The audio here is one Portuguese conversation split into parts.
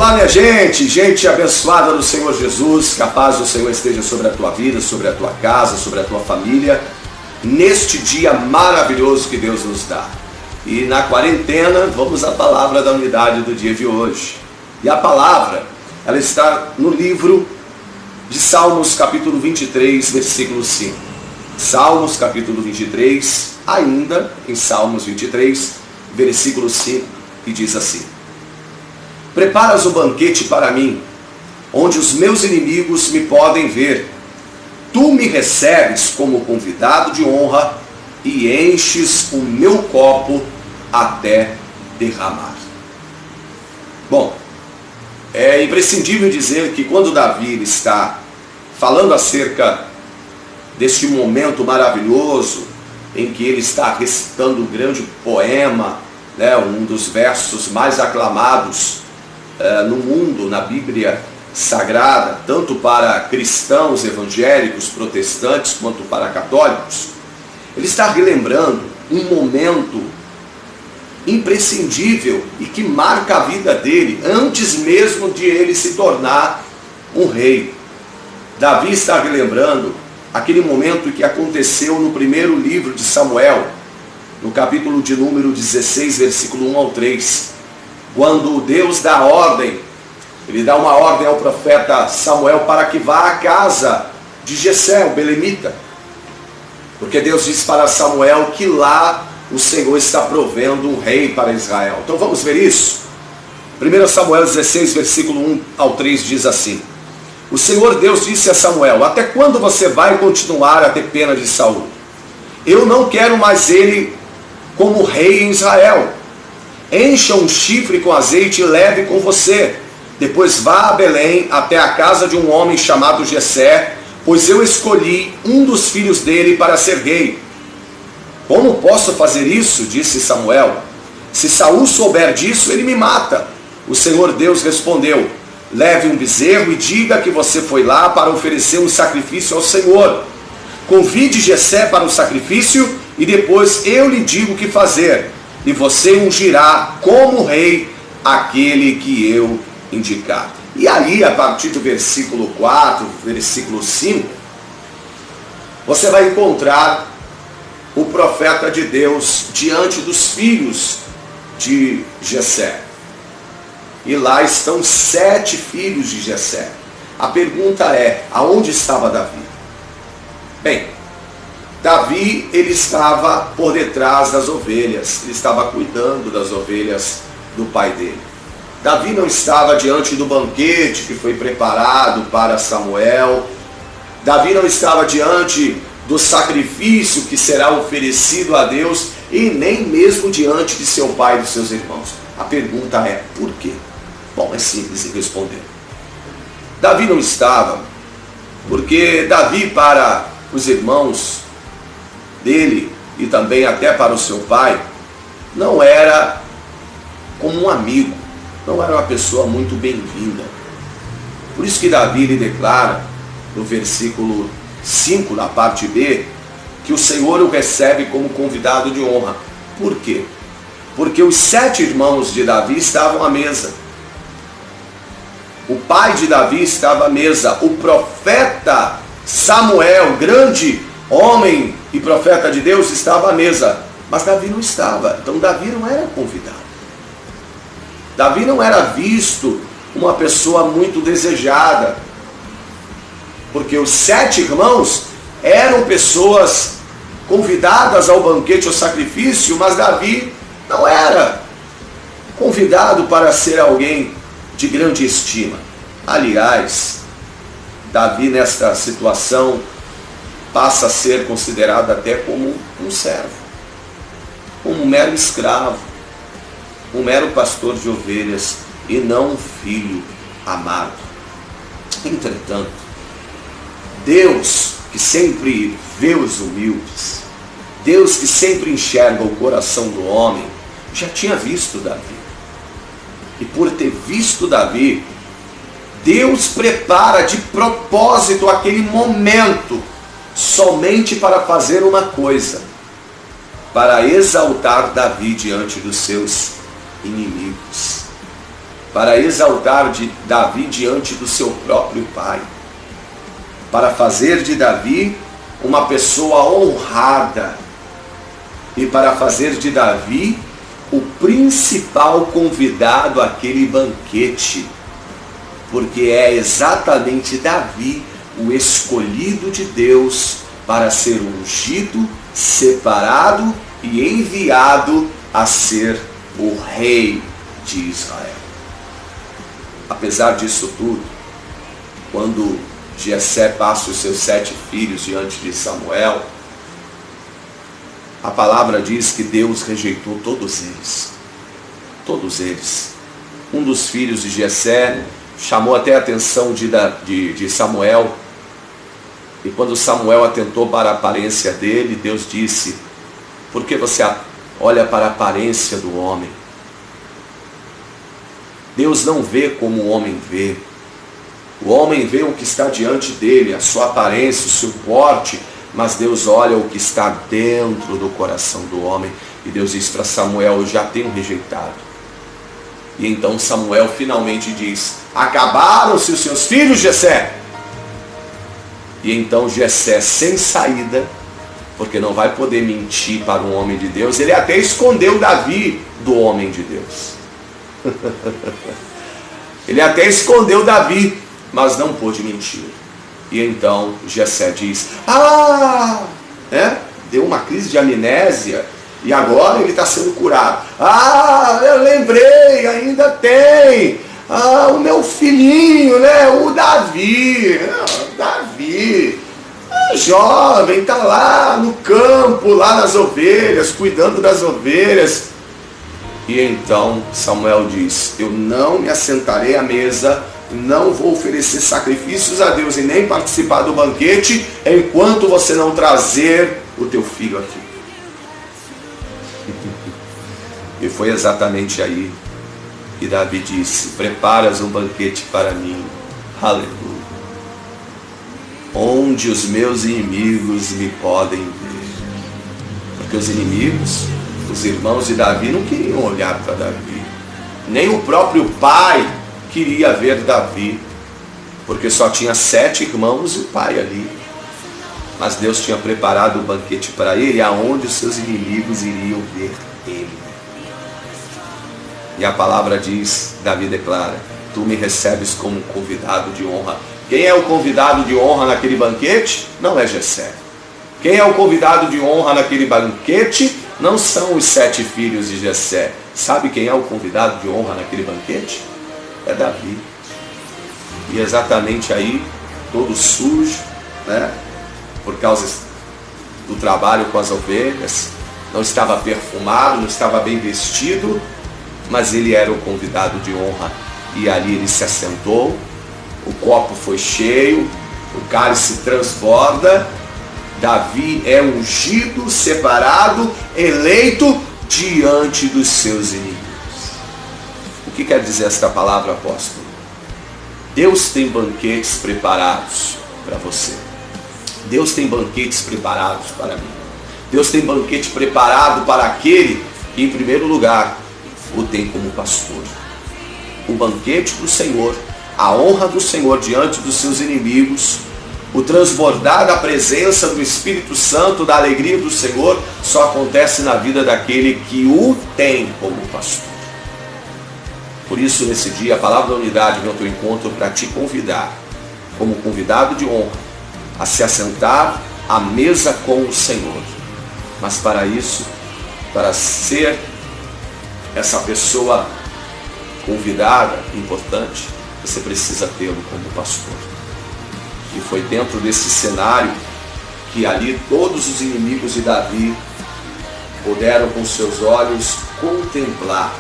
Olá, minha gente abençoada do Senhor Jesus, que a paz do Senhor esteja sobre a tua vida, sobre a tua casa, sobre a tua família, neste dia maravilhoso que Deus nos dá. E na quarentena, vamos à palavra da unidade do dia de hoje. E a palavra, ela está no livro de Salmos, capítulo 23, versículo 5. Salmos, capítulo 23, ainda em Salmos 23, versículo 5, que diz assim: Preparas o banquete para mim, onde os meus inimigos me podem ver. Tu me recebes como convidado de honra e enches o meu copo até derramar. Bom, é imprescindível dizer que quando Davi está falando acerca deste momento maravilhoso, em que ele está recitando um grande poema, um dos versos mais aclamados no mundo, na Bíblia Sagrada, tanto para cristãos evangélicos, protestantes, quanto para católicos, ele está relembrando um momento imprescindível e que marca a vida dele, antes mesmo de ele se tornar um rei. Davi está relembrando aquele momento que aconteceu no primeiro livro de Samuel, no capítulo de número 16, versículo 1 ao 3, quando Deus dá ordem, ele dá uma ordem ao profeta Samuel para que vá à casa de Jessé, o belemita, porque Deus disse para Samuel que lá o Senhor está provendo um rei para Israel. Então vamos ver isso. 1 Samuel 16, versículo 1 ao 3 diz assim: O Senhor Deus disse a Samuel: Até quando você vai continuar a ter pena de Saul? Eu não quero mais ele como rei em Israel. Encha um chifre com azeite e leve com você. Depois vá a Belém até a casa de um homem chamado Jessé, pois eu escolhi um dos filhos dele para ser rei. Como posso fazer isso? Disse Samuel. Se Saul souber disso, ele me mata. O Senhor Deus respondeu: Leve um bezerro e diga que você foi lá para oferecer um sacrifício ao Senhor. Convide Jessé para o sacrifício e depois eu lhe digo o que fazer. E você ungirá como rei aquele que eu indicar. E aí, a partir do versículo 4, versículo 5, você vai encontrar o profeta de Deus diante dos filhos de Jessé. E lá estão 7 filhos de Jessé. A pergunta é: aonde estava Davi? Bem, Davi, ele estava por detrás das ovelhas, ele estava cuidando das ovelhas do pai dele. Davi não estava diante do banquete que foi preparado para Samuel. Davi não estava diante do sacrifício que será oferecido a Deus e nem mesmo diante de seu pai e dos seus irmãos. A pergunta é: por quê? Bom, é simples de responder. Davi não estava porque Davi, para os irmãos dele e também até para o seu pai, não era como um amigo, não era uma pessoa muito bem-vinda. Por isso que Davi lhe declara no versículo 5, na parte B, que o Senhor o recebe como convidado de honra. Por quê? Porque os 7 irmãos de Davi estavam à mesa. O pai de Davi estava à mesa. O profeta Samuel, grande homem e profeta de Deus, estava à mesa. Mas Davi não estava. Então Davi não era convidado. Davi não era visto uma pessoa muito desejada. Porque os 7 irmãos eram pessoas convidadas ao banquete, ao sacrifício, mas Davi não era convidado para ser alguém de grande estima. Aliás, Davi nesta situação passa a ser considerado até como um servo, como um mero escravo, um mero pastor de ovelhas e não um filho amado. Entretanto, Deus, que sempre vê os humildes, Deus que sempre enxerga o coração do homem, já tinha visto Davi. E por ter visto Davi, Deus prepara de propósito aquele momento somente para fazer uma coisa: para exaltar Davi diante dos seus inimigos, para exaltar Davi diante do seu próprio pai, para fazer de Davi uma pessoa honrada e para fazer de Davi o principal convidado àquele banquete, porque é exatamente Davi o escolhido de Deus para ser ungido, separado e enviado a ser o rei de Israel. Apesar disso tudo, quando Jessé passa os seus 7 filhos diante de Samuel, a palavra diz que Deus rejeitou todos eles. Todos eles. Um dos filhos de Jessé chamou até a atenção de Samuel. E quando Samuel atentou para a aparência dele, Deus disse: por que você olha para a aparência do homem? Deus não vê como o homem vê. O homem vê o que está diante dele, a sua aparência, o seu porte, mas Deus olha o que está dentro do coração do homem. E Deus diz para Samuel: eu já tenho rejeitado. E então Samuel finalmente diz: acabaram-se os seus filhos, Jessé? E então Jessé, sem saída, porque não vai poder mentir para um homem de Deus, ele até escondeu Davi do homem de Deus. Ele até escondeu Davi, mas não pôde mentir. E então Jessé diz: deu uma crise de amnésia e agora ele está sendo curado. Eu lembrei, ainda tem o meu filhinho, né? O Davi. Davi, jovem, está lá no campo, lá nas ovelhas, cuidando das ovelhas. E então Samuel diz: eu não me assentarei à mesa, não vou oferecer sacrifícios a Deus e nem participar do banquete enquanto você não trazer o teu filho aqui. E foi exatamente aí que Davi disse: preparas um banquete para mim, aleluia, onde os meus inimigos me podem ver. Porque os inimigos, os irmãos de Davi, não queriam olhar para Davi, nem o próprio pai queria ver Davi, porque só tinha 7 irmãos e o pai ali. Mas Deus tinha preparado o banquete para ele, aonde os seus inimigos iriam ver ele. E a palavra diz, Davi declara: tu me recebes como convidado de honra. Quem é o convidado de honra naquele banquete? Não é Jessé. Quem é o convidado de honra naquele banquete? Não são os 7 filhos de Jessé. Sabe quem é o convidado de honra naquele banquete? É Davi. E exatamente aí, todo sujo, né? Por causa do trabalho com as ovelhas, não estava perfumado, não estava bem vestido, mas ele era o convidado de honra. E ali ele se assentou, o copo foi cheio, o cálice transborda. Davi é ungido, separado, eleito diante dos seus inimigos. O que quer dizer esta palavra, apóstolo? Deus tem banquetes preparados para você. Deus tem banquetes preparados para mim. Deus tem banquete preparado para aquele que, em primeiro lugar, o tem como pastor. O banquete do Senhor, a honra do Senhor diante dos seus inimigos, o transbordar da presença do Espírito Santo, da alegria do Senhor, só acontece na vida daquele que o tem como pastor. Por isso, nesse dia, a palavra da unidade vem ao teu encontro para te convidar, como convidado de honra, a se assentar à mesa com o Senhor. Mas para isso, para ser essa pessoa convidada, importante, você precisa tê-lo como pastor. E foi dentro desse cenário que ali todos os inimigos de Davi puderam com seus olhos contemplar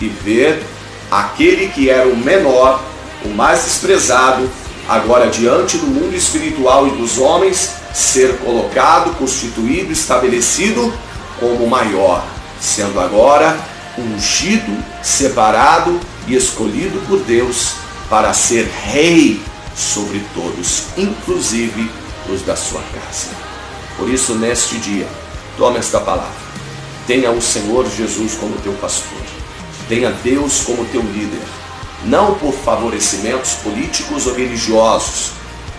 e ver aquele que era o menor, o mais desprezado, agora diante do mundo espiritual e dos homens, ser colocado, constituído, estabelecido como maior, sendo agora ungido, separado e escolhido por Deus para ser rei sobre todos, inclusive os da sua casa. Por isso, neste dia, tome esta palavra. Tenha o Senhor Jesus como teu pastor. Tenha Deus como teu líder. não por favorecimentos políticos ou religiosos,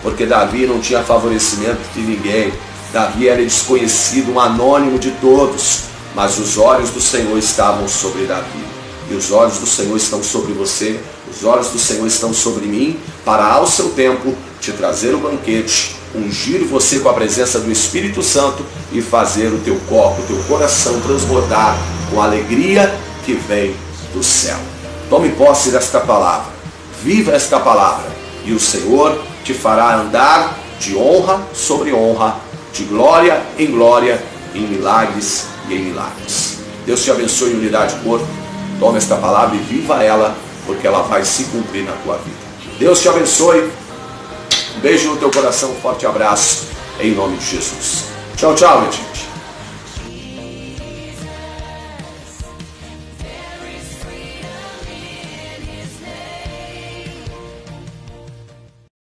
porque Davi não tinha favorecimento de ninguém. Davi era desconhecido, um anônimo de todos, mas os olhos do Senhor estavam sobre Davi. E os olhos do Senhor estão sobre você, os olhos do Senhor estão sobre mim, para ao seu tempo te trazer o banquete, ungir você com a presença do Espírito Santo e fazer o teu corpo, o teu coração transbordar com a alegria que vem do céu. Tome posse desta palavra, viva esta palavra, e o Senhor te fará andar de honra sobre honra, de glória, em milagres e em milagres. Deus te abençoe em unidade de corpo. Toma esta palavra e viva ela, porque ela vai se cumprir na tua vida. Deus te abençoe. Um beijo no teu coração, um forte abraço, em nome de Jesus. Tchau, tchau, gente.